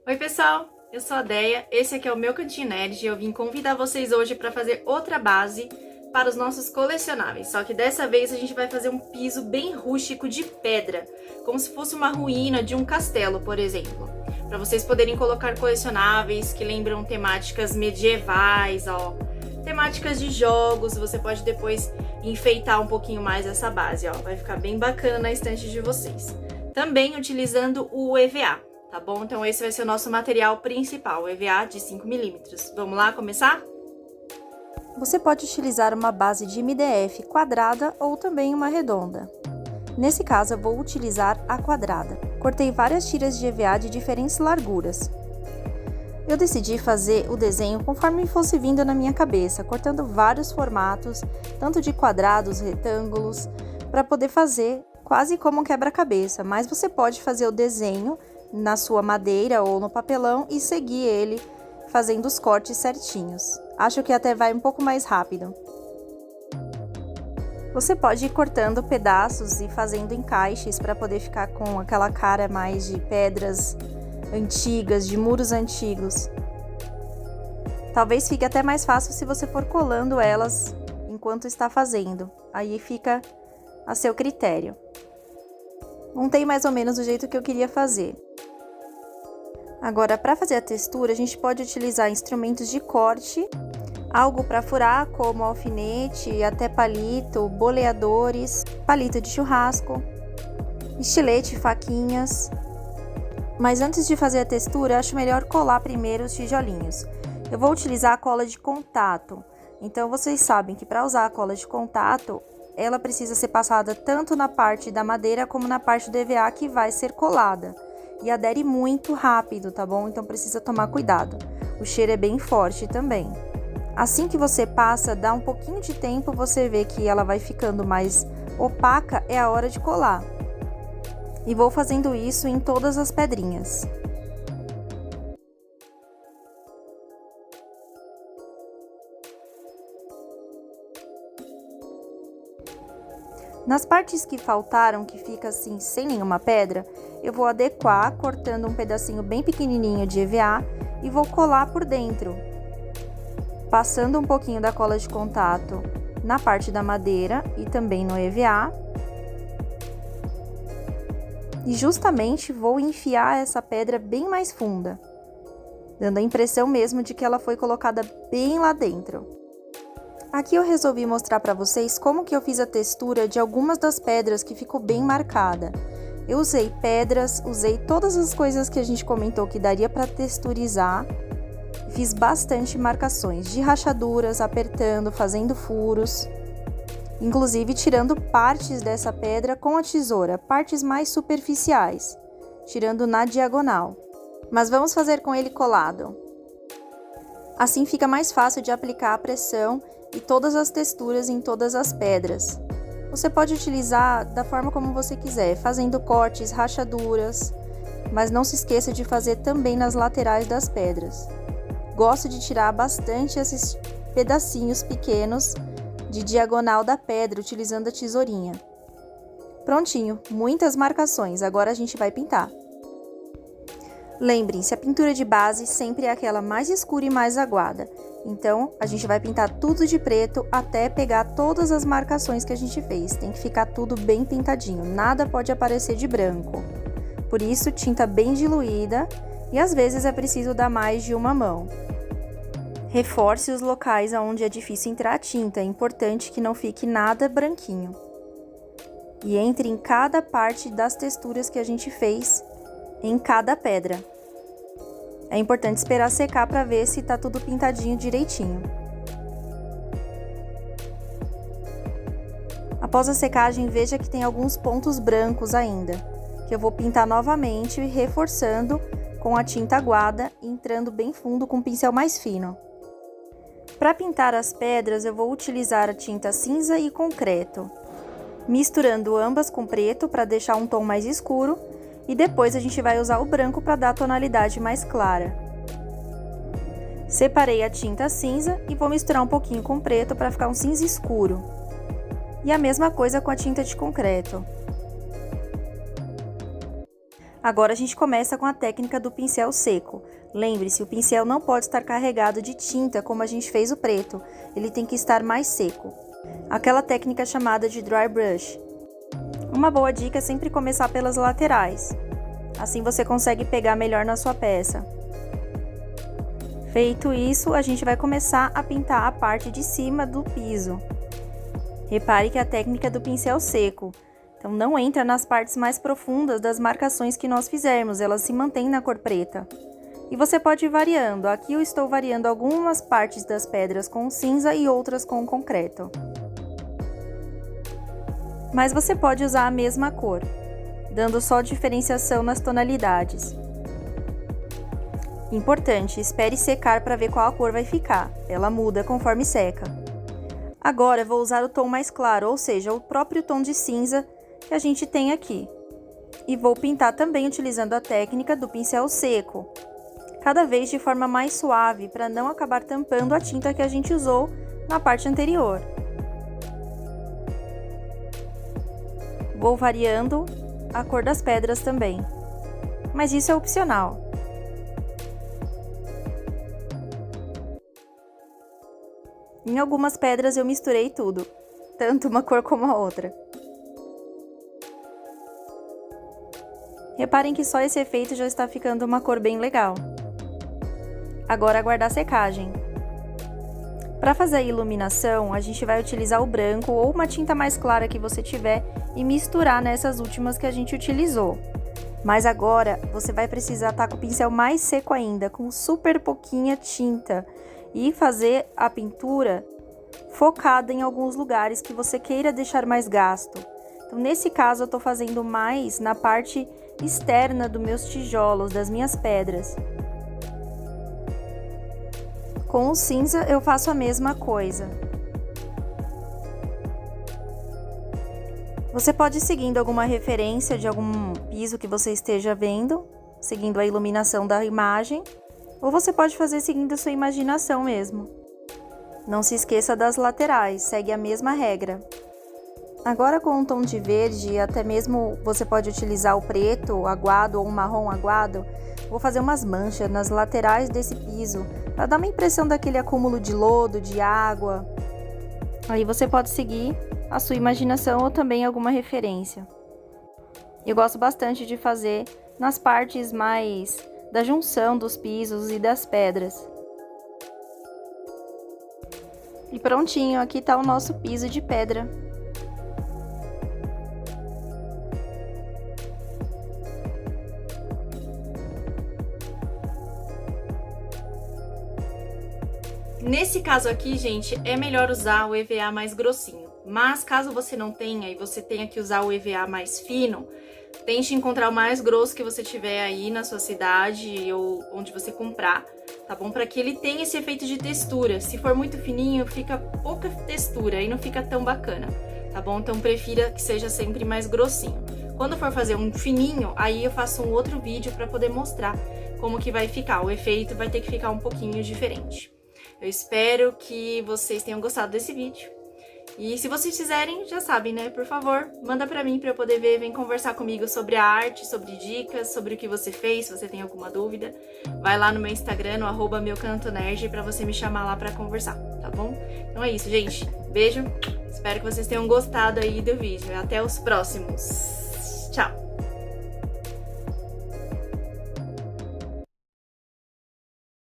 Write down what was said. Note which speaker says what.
Speaker 1: Oi pessoal, eu sou a Deia, esse aqui é o meu Cantinho Nerd e eu vim convidar vocês hoje para fazer outra base para os nossos colecionáveis. Só que dessa vez a gente vai fazer um piso bem rústico de pedra, como se fosse uma ruína de um castelo, por exemplo. Para vocês poderem colocar colecionáveis que lembram temáticas medievais, ó, temáticas de jogos, você pode depois enfeitar um pouquinho mais essa base, ó, vai ficar bem bacana na estante de vocês. Também utilizando o EVA. Tá bom? Então esse vai ser o nosso material principal, o EVA de 5mm. Vamos lá começar?
Speaker 2: Você pode utilizar uma base de MDF quadrada ou também uma redonda. Nesse caso, eu vou utilizar a quadrada. Cortei várias tiras de EVA de diferentes larguras. Eu decidi fazer o desenho conforme fosse vindo na minha cabeça, cortando vários formatos, tanto de quadrados, retângulos, para poder fazer quase como um quebra-cabeça, mas você pode fazer o desenho na sua madeira ou no papelão e seguir ele fazendo os cortes certinhos. Acho que até vai um pouco mais rápido. Você pode ir cortando pedaços e fazendo encaixes para poder ficar com aquela cara mais de pedras antigas, de muros antigos. Talvez fique até mais fácil se você for colando elas enquanto está fazendo. Aí fica a seu critério. Montei mais ou menos do jeito que eu queria fazer. Agora, para fazer a textura, a gente pode utilizar instrumentos de corte, algo para furar, como alfinete, até palito, boleadores, palito de churrasco, estilete, faquinhas. Mas antes de fazer a textura, acho melhor colar primeiro os tijolinhos. Eu vou utilizar a cola de contato, então vocês sabem que para usar a cola de contato, ela precisa ser passada tanto na parte da madeira como na parte do EVA que vai ser colada. E adere muito rápido, tá bom? Então precisa tomar cuidado. O cheiro é bem forte também. Assim que você passa, dá um pouquinho de tempo, você vê que ela vai ficando mais opaca, é a hora de colar. E vou fazendo isso em todas as pedrinhas. Nas partes que faltaram, que fica assim sem nenhuma pedra, eu vou adequar cortando um pedacinho bem pequenininho de EVA e vou colar por dentro, passando um pouquinho da cola de contato na parte da madeira e também no EVA. E justamente vou enfiar essa pedra bem mais funda, dando a impressão mesmo de que ela foi colocada bem lá dentro. Aqui eu resolvi mostrar para vocês como que eu fiz a textura de algumas das pedras que ficou bem marcada. Eu usei pedras, usei todas as coisas que a gente comentou que daria para texturizar. Fiz bastante marcações de rachaduras, apertando, fazendo furos. Inclusive tirando partes dessa pedra com a tesoura, partes mais superficiais, tirando na diagonal. Mas vamos fazer com ele colado. Assim fica mais fácil de aplicar a pressão e todas as texturas em todas as pedras. Você pode utilizar da forma como você quiser, fazendo cortes, rachaduras, mas não se esqueça de fazer também nas laterais das pedras. Gosto de tirar bastante esses pedacinhos pequenos de diagonal da pedra, utilizando a tesourinha. Prontinho, muitas marcações, agora a gente vai pintar. Lembrem-se, a pintura de base sempre é aquela mais escura e mais aguada. Então, a gente vai pintar tudo de preto até pegar todas as marcações que a gente fez. Tem que ficar tudo bem pintadinho, nada pode aparecer de branco. Por isso, tinta bem diluída e às vezes é preciso dar mais de uma mão. Reforce os locais onde é difícil entrar a tinta, é importante que não fique nada branquinho. E entre em cada parte das texturas que a gente fez em cada pedra. É importante esperar secar para ver se tá tudo pintadinho direitinho. Após a secagem, veja que tem alguns pontos brancos ainda, que eu vou pintar novamente, reforçando com a tinta aguada, entrando bem fundo com um pincel mais fino. Para pintar as pedras, eu vou utilizar a tinta cinza e concreto, misturando ambas com preto para deixar um tom mais escuro. E depois a gente vai usar o branco para dar a tonalidade mais clara. Separei a tinta cinza e vou misturar um pouquinho com preto para ficar um cinza escuro. E a mesma coisa com a tinta de concreto. Agora a gente começa com a técnica do pincel seco. Lembre-se, o pincel não pode estar carregado de tinta como a gente fez o preto, ele tem que estar mais seco. Aquela técnica chamada de dry brush. Uma boa dica é sempre começar pelas laterais, assim você consegue pegar melhor na sua peça. Feito isso, a gente vai começar a pintar a parte de cima do piso. Repare que a técnica é do pincel seco. Então, não entra nas partes mais profundas das marcações que nós fizermos, elas se mantêm na cor preta. E você pode ir variando, aqui eu estou variando algumas partes das pedras com cinza e outras com concreto. Mas você pode usar a mesma cor, dando só diferenciação nas tonalidades. Importante, espere secar para ver qual a cor vai ficar, ela muda conforme seca. Agora vou usar o tom mais claro, ou seja, o próprio tom de cinza que a gente tem aqui. E vou pintar também utilizando a técnica do pincel seco, cada vez de forma mais suave, para não acabar tampando a tinta que a gente usou na parte anterior. Vou variando a cor das pedras também, mas isso é opcional. Em algumas pedras eu misturei tudo, tanto uma cor como a outra. Reparem que só esse efeito já está ficando uma cor bem legal. Agora aguardar a secagem. Para fazer a iluminação, a gente vai utilizar o branco ou uma tinta mais clara que você tiver e misturar nessas últimas que a gente utilizou. Mas agora você vai precisar estar com o pincel mais seco ainda, com super pouquinha tinta, e fazer a pintura focada em alguns lugares que você queira deixar mais gasto. Então, nesse caso, eu estou fazendo mais na parte externa dos meus tijolos, das minhas pedras. Com o cinza, eu faço a mesma coisa. Você pode ir seguindo alguma referência de algum piso que você esteja vendo, seguindo a iluminação da imagem, ou você pode fazer seguindo a sua imaginação mesmo. Não se esqueça das laterais, segue a mesma regra. Agora com um tom de verde, até mesmo você pode utilizar o preto aguado ou um marrom aguado, vou fazer umas manchas nas laterais desse piso, para dar uma impressão daquele acúmulo de lodo, de água. Aí você pode seguir a sua imaginação ou também alguma referência. Eu gosto bastante de fazer nas partes mais da junção dos pisos e das pedras. E prontinho, aqui está o nosso piso de pedra.
Speaker 1: Nesse caso aqui, gente, é melhor usar o EVA mais grossinho. Mas caso você não tenha e você tenha que usar o EVA mais fino, tente encontrar o mais grosso que você tiver aí na sua cidade ou onde você comprar, tá bom? Para que ele tenha esse efeito de textura. Se for muito fininho, fica pouca textura e não fica tão bacana, tá bom? Então prefira que seja sempre mais grossinho. Quando for fazer um fininho, aí eu faço um outro vídeo para poder mostrar como que vai ficar. O efeito vai ter que ficar um pouquinho diferente. Eu espero que vocês tenham gostado desse vídeo. E se vocês fizerem, já sabem, né? Por favor, manda pra mim pra eu poder ver, vem conversar comigo sobre a arte, sobre dicas, sobre o que você fez, se você tem alguma dúvida. Vai lá no meu Instagram, no @meucantonerd, pra você me chamar lá pra conversar, tá bom? Então é isso, gente. Beijo, espero que vocês tenham gostado aí do vídeo. Até os próximos. Tchau!